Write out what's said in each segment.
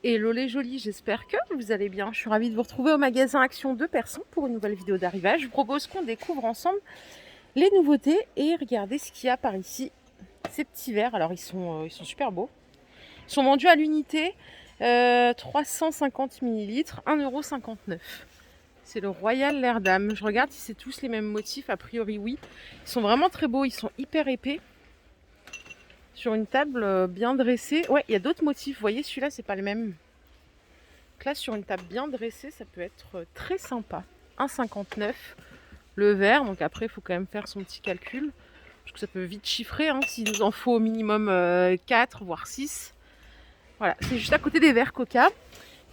Hello les jolis, j'espère que vous allez bien. Je suis ravie de vous retrouver au magasin Action 2 Persan pour une nouvelle vidéo d'arrivage. Je vous propose qu'on découvre ensemble les nouveautés et regardez ce qu'il y a par ici. Ces petits verres, alors ils sont super beaux. Ils sont vendus à l'unité, 350 ml, 1,59 €. C'est le Royal Lair d'âme. Je regarde si c'est tous les mêmes motifs, a priori oui. Ils sont vraiment très beaux, ils sont hyper épais. Sur une table bien dressée. Ouais, il y a d'autres motifs, vous voyez celui-là c'est pas le même. Donc là sur une table bien dressée ça peut être très sympa. 1,59 € le verre, donc après il faut quand même faire son petit calcul. Parce que ça peut vite chiffrer, hein, s'il nous en faut au minimum 4 voire 6. Voilà, c'est juste à côté des verres Coca.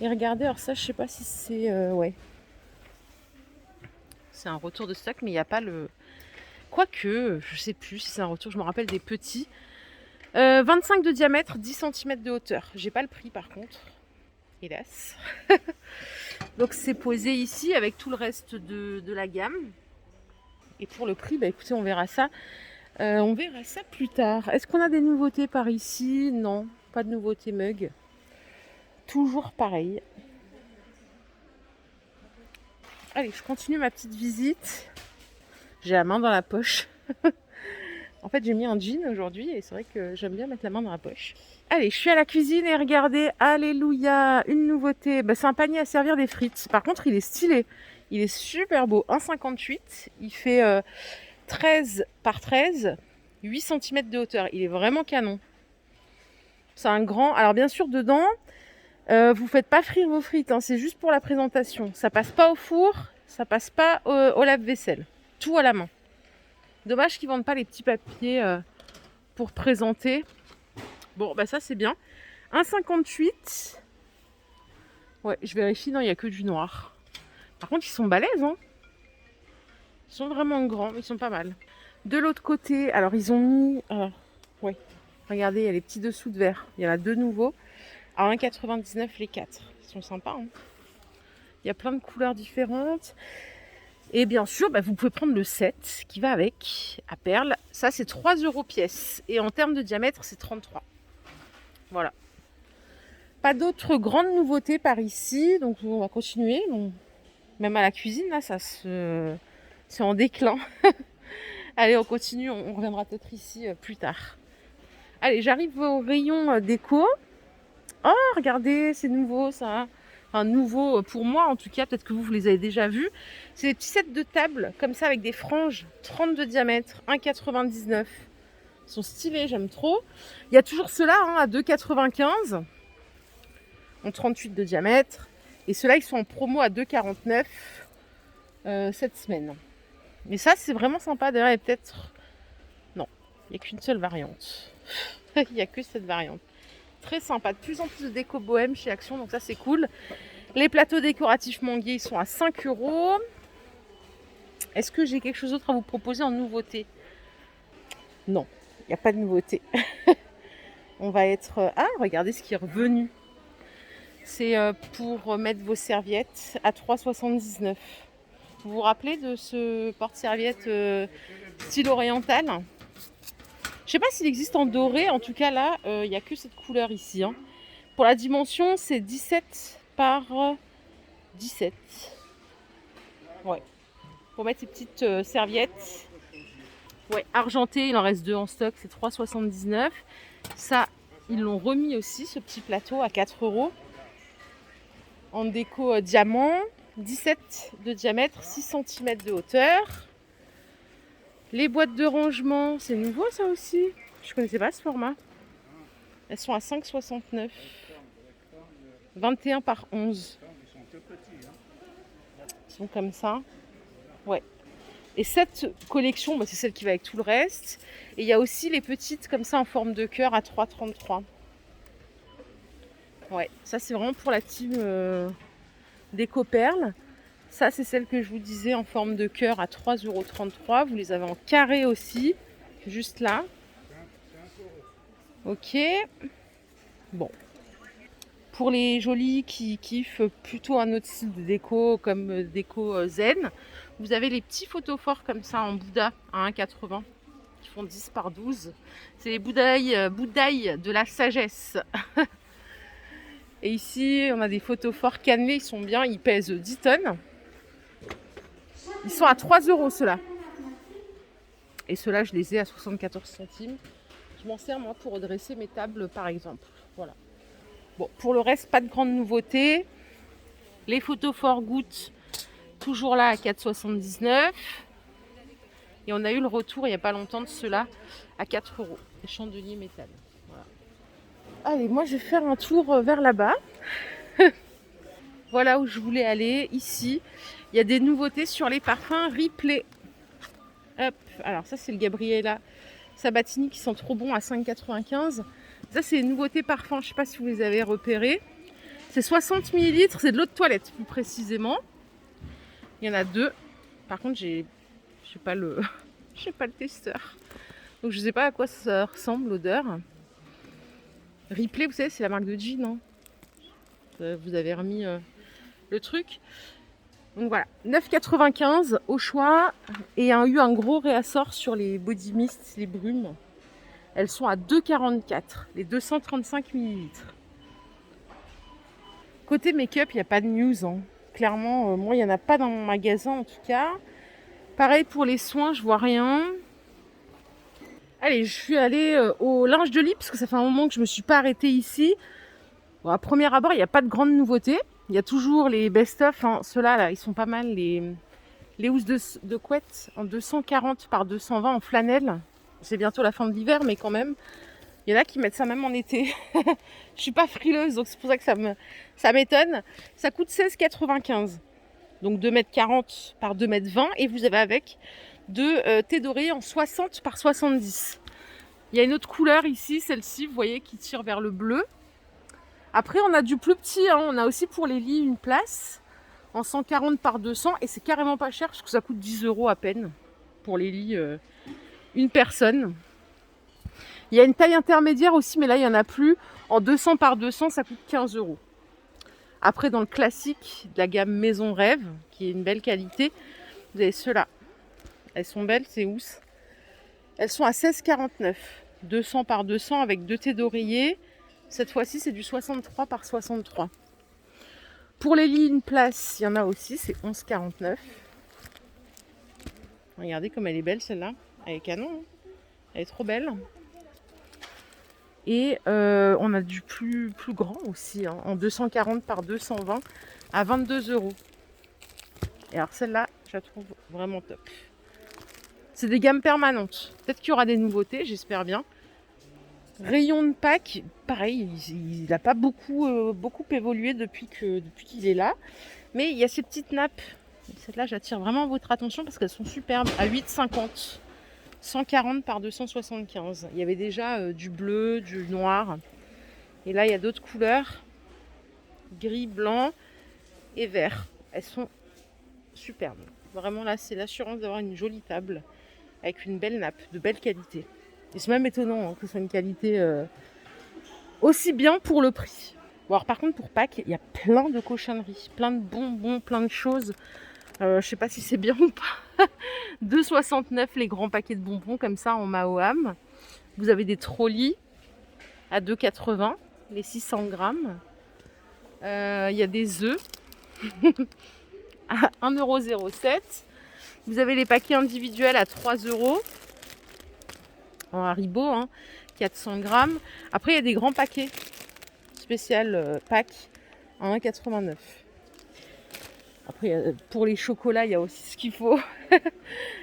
Et regardez, alors ça je sais pas si c'est... ouais. C'est un retour de stock mais il n'y a pas le... Quoique, je sais plus si c'est un retour, je me rappelle des petits. 25 de diamètre, 10 cm de hauteur. J'ai pas le prix par contre, hélas. Donc c'est posé ici avec tout le reste de la gamme. Et pour le prix, bah écoutez, on verra ça. On verra ça plus tard. Est-ce qu'on a des nouveautés par ici? Non, pas de nouveautés mug. Toujours pareil. Allez, je continue ma petite visite. J'ai la main dans la poche. En fait, j'ai mis un jean aujourd'hui et c'est vrai que j'aime bien mettre la main dans la poche. Allez, je suis à la cuisine et regardez, alléluia, une nouveauté. Bah, c'est un panier à servir des frites. Par contre, il est stylé. Il est super beau. 1,58 €. Il fait 13 par 13, 8 cm de hauteur. Il est vraiment canon. C'est un grand. Alors bien sûr, dedans, vous faites pas frire vos frites. Hein, c'est juste pour la présentation. Ça passe pas au four, ça passe pas au lave-vaisselle. Tout à la main. Dommage qu'ils vendent pas les petits papiers pour présenter. Bon, bah ça c'est bien. 1,58 €. Ouais, je vérifie, non, il n'y a que du noir. Par contre, ils sont balèzes, hein. Ils sont vraiment grands, mais ils sont pas mal. De l'autre côté, alors ils ont mis... ouais, regardez, il y a les petits dessous de verre. Il y en a deux nouveaux. À 1,99 € les 4. Ils sont sympas, hein. Il y a plein de couleurs différentes. Et bien sûr, bah, vous pouvez prendre le set qui va avec, à perles. Ça, c'est 3 € pièce. Et en termes de diamètre, c'est 33. Voilà. Pas d'autres grandes nouveautés par ici. Donc, on va continuer. Bon, même à la cuisine, là, c'est en déclin. Allez, on continue. On reviendra peut-être ici plus tard. Allez, j'arrive au rayon déco. Oh, regardez, c'est nouveau, ça. Enfin, nouveau pour moi, en tout cas. Peut-être que vous les avez déjà vus. C'est des petits sets de table, comme ça, avec des franges. 30 de diamètre, 1,99 €. Ils sont stylés, j'aime trop. Il y a toujours ceux-là, hein, à 2,95 €. En 38 de diamètre. Et ceux-là, ils sont en promo à 2,49 € cette semaine. Mais ça, c'est vraiment sympa. D'ailleurs, il y a peut-être... Non, il n'y a qu'une seule variante. Il n'y a que cette variante. Très sympa. De plus en plus de déco bohème chez Action, donc ça, c'est cool. Les plateaux décoratifs manguiers, ils sont à 5 €. Est-ce que j'ai quelque chose d'autre à vous proposer en nouveauté? Non, il n'y a pas de nouveauté. On va être... Ah, regardez ce qui est revenu. C'est pour mettre vos serviettes à 3,79 €. Vous vous rappelez de ce porte-serviette style oriental? Je sais pas s'il existe en doré. En tout cas, là, il n'y a que cette couleur ici. Hein. Pour la dimension, c'est 17 par 17. Ouais. Pour mettre ces petites serviettes. Ouais, argentées, il en reste 2 en stock. C'est 3,79 €. Ça, ils l'ont remis aussi, ce petit plateau, à 4 €. En déco diamant, 17 de diamètre, 6 cm de hauteur. Les boîtes de rangement, c'est nouveau ça aussi. Je connaissais pas ce format. Elles sont à 5,69 €. 21 par 11. Ils sont comme ça. Ouais. Et cette collection, bah, c'est celle qui va avec tout le reste. Et il y a aussi les petites comme ça en forme de cœur à 3,33 €. Ouais, ça c'est vraiment pour la team déco perles. Ça c'est celle que je vous disais en forme de cœur à 3,33 €. Vous les avez en carré aussi, juste là. Ok. Bon. Pour les jolis qui kiffent plutôt un autre style de déco comme déco zen, vous avez les petits photophores comme ça en Bouddha à 1,80 € qui font 10 par 12. C'est les bouddhailles de la sagesse. Et ici, on a des photophores cannelés, ils sont bien, ils pèsent 10 tonnes. Ils sont à 3 € ceux-là. Et ceux-là, je les ai à 74 centimes. Je m'en sers moi pour redresser mes tables par exemple. Voilà. Bon, pour le reste, pas de grande nouveauté. Les photophores gouttes, toujours là à 4,79 €. Et on a eu le retour il n'y a pas longtemps de ceux-là à 4 €. Les chandeliers métal. Voilà. Allez, moi je vais faire un tour vers là-bas. Voilà où je voulais aller. Ici, il y a des nouveautés sur les parfums Ripley. Hop, alors ça c'est le Gabriela Sabatini qui sent trop bon à 5,95 €. Ça c'est les nouveautés parfums, je ne sais pas si vous les avez repérés. C'est 60 ml, c'est de l'eau de toilette plus précisément. Il y en a 2. Par contre, je sais pas le testeur. Donc je sais pas à quoi ça ressemble l'odeur. Ripley, vous savez, c'est la marque de jean, hein. Vous avez remis le truc. Donc voilà, 9,95 € au choix. Et il y a eu un gros réassort sur les body mist, les brumes. Elles sont à 2,44 €, les 235 ml. Côté make-up, il n'y a pas de news, hein. Clairement, moi, il n'y en a pas dans mon magasin en tout cas. Pareil pour les soins, je vois rien. Allez, je suis allée au linge de lit parce que ça fait un moment que je ne me suis pas arrêtée ici. Bon, à premier abord, il n'y a pas de grande nouveauté. Il y a toujours les best-of, hein. Ceux-là, là, ils sont pas mal. Les housses de couette en 240 par 220 en flanelle. C'est bientôt la fin de l'hiver, mais quand même. Il y en a qui mettent ça même en été. Je suis pas frileuse, donc c'est pour ça que ça m'étonne. Ça coûte 16,95 €. Donc 2,40 m par 2,20 m. Et vous avez avec deux thé doré en 60 par 70. Il y a une autre couleur ici, celle-ci, vous voyez, qui tire vers le bleu. Après, on a du plus petit, hein. On a aussi pour les lits une place en 140 par 200. Et c'est carrément pas cher parce que ça coûte 10 € à peine pour les lits une personne. Il y a une taille intermédiaire aussi, mais là, il n'y en a plus. En 200 par 200, ça coûte 15 €. Après, dans le classique de la gamme Maison Rêve, qui est une belle qualité, vous avez ceux-là. Elles sont belles, ces housses. Elles sont à 16,49 €. 200 par 200 avec 2 thés d'oreiller. Cette fois-ci, c'est du 63 par 63. Pour les lits, une place, il y en a aussi, c'est 11,49 €. Regardez comme elle est belle, celle-là. Elle est canon, hein. Elle est trop belle. Et on a du plus grand aussi, hein, en 240 par 220 à 22 €. Et alors celle-là, je la trouve vraiment top. C'est des gammes permanentes. Peut-être qu'il y aura des nouveautés, j'espère bien. Rayon de Pâques, pareil, il n'a pas beaucoup évolué depuis qu'il est là. Mais il y a ces petites nappes. Celle-là, j'attire vraiment votre attention parce qu'elles sont superbes. À 8,50 €. 140 par 275. Il y avait déjà du bleu, du noir. Et là, il y a d'autres couleurs. Gris, blanc et vert. Elles sont superbes. Vraiment, là, c'est l'assurance d'avoir une jolie table avec une belle nappe, de belle qualité. Et c'est même étonnant, hein, que ce soit une qualité aussi bien pour le prix. Bon, alors par contre, pour Pâques, il y a plein de cochonneries, plein de bonbons, plein de choses. Je sais pas si c'est bien ou pas. 2,69 € les grands paquets de bonbons comme ça en Mahoam. Vous avez des trolleys à 2,80 €, les 600 grammes. Il y a des œufs à 1,07 €. Vous avez les paquets individuels à 3 € en Haribo, hein, 400 grammes. Après, il y a des grands paquets spécial Pâques à 1,89 €. Après, pour les chocolats, il y a aussi ce qu'il faut.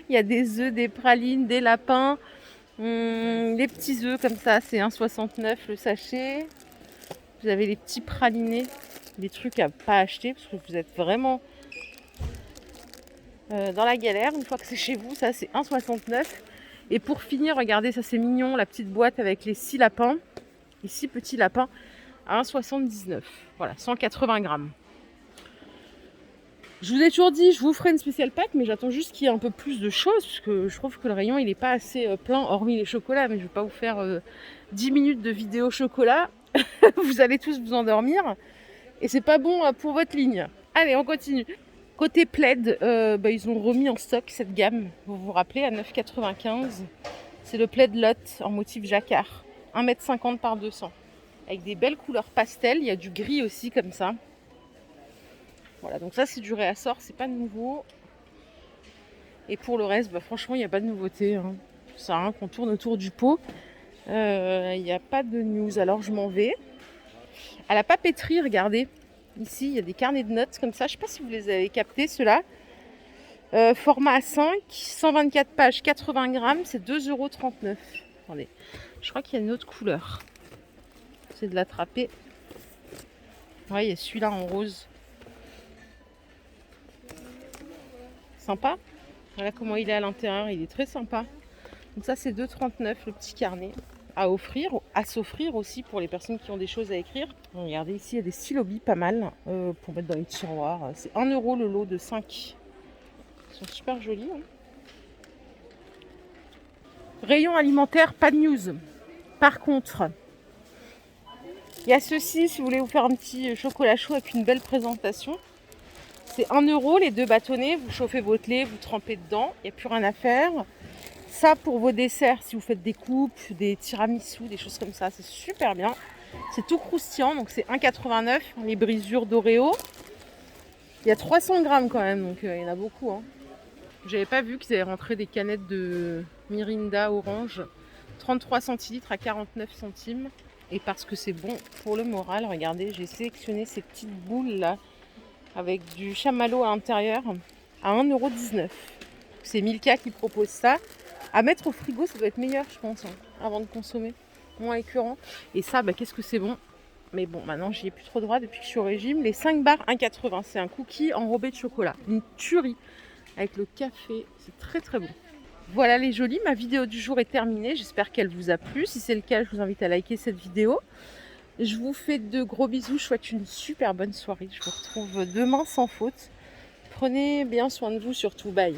Il y a des œufs, des pralines, des lapins. Les petits œufs comme ça, c'est 1,69 € le sachet. Vous avez les petits pralinés, des trucs à pas acheter parce que vous êtes vraiment dans la galère. Une fois que c'est chez vous, ça c'est 1,69 €. Et pour finir, regardez, ça c'est mignon, la petite boîte avec les 6 lapins. Les 6 petits lapins à 1,79 €. Voilà, 180 grammes. Je vous ai toujours dit, je vous ferai une spéciale Pâques, mais j'attends juste qu'il y ait un peu plus de choses, parce que je trouve que le rayon, il n'est pas assez plein, hormis les chocolats, mais je ne vais pas vous faire 10 minutes de vidéo chocolat. Vous allez tous vous endormir, et c'est pas bon pour votre ligne. Allez, on continue. Côté plaid, ils ont remis en stock cette gamme, vous vous rappelez, à 9,95 €. C'est le plaid Lot en motif jacquard, 1,50 m par 200. avec des belles couleurs pastel. Il y a du gris aussi comme ça. Voilà, donc ça c'est du réassort, c'est pas nouveau. Et pour le reste, bah, franchement, il n'y a pas de nouveauté. Hein. Ça sert à rien qu'on tourne autour du pot. Il n'y a pas de news. Alors je m'en vais. À la papeterie, regardez. Ici, il y a des carnets de notes comme ça. Je ne sais pas si vous les avez captés, ceux-là. Format A5, 124 pages, 80 grammes, c'est 2,39 €. Attendez, je crois qu'il y a une autre couleur. C'est de l'attraper. Ouais, il y a celui-là en rose. Sympa. Voilà comment il est à l'intérieur, il est très sympa. Donc ça c'est 2,39 € le petit carnet à offrir, à s'offrir aussi pour les personnes qui ont des choses à écrire. Regardez ici, il y a des stylos pas mal pour mettre dans les tiroirs. C'est 1 € le lot de 5. Ils sont super jolis. Hein. Rayon alimentaire, pas de news. Par contre, il y a ceci, si vous voulez vous faire un petit chocolat chaud avec une belle présentation. C'est 1 € les 2 bâtonnets, vous chauffez votre lait, vous trempez dedans, il n'y a plus rien à faire. Ça pour vos desserts, si vous faites des coupes, des tiramisu, des choses comme ça, c'est super bien. C'est tout croustillant, donc c'est 1,89 €, les brisures d'Oreo. Il y a 300 grammes quand même, donc il y en a beaucoup. Hein. J'avais pas vu qu'ils avaient rentré des canettes de Mirinda orange, 33 centilitres à 49 centimes. Et parce que c'est bon pour le moral, regardez, j'ai sélectionné ces petites boules là, avec du chamallow à l'intérieur, à 1,19 €. C'est Milka qui propose ça. À mettre au frigo, ça doit être meilleur, je pense, hein, avant de consommer. Moins écœurant. Et ça, bah, qu'est-ce que c'est bon. Mais bon, maintenant, j'y ai plus trop droit depuis que je suis au régime. Les 5 barres 1,80 €. C'est un cookie enrobé de chocolat. Une tuerie. Avec le café. C'est très très bon. Voilà les jolis, ma vidéo du jour est terminée. J'espère qu'elle vous a plu. Si c'est le cas, je vous invite à liker cette vidéo. Je vous fais de gros bisous. Je souhaite une super bonne soirée. Je vous retrouve demain sans faute. Prenez bien soin de vous surtout. Bye.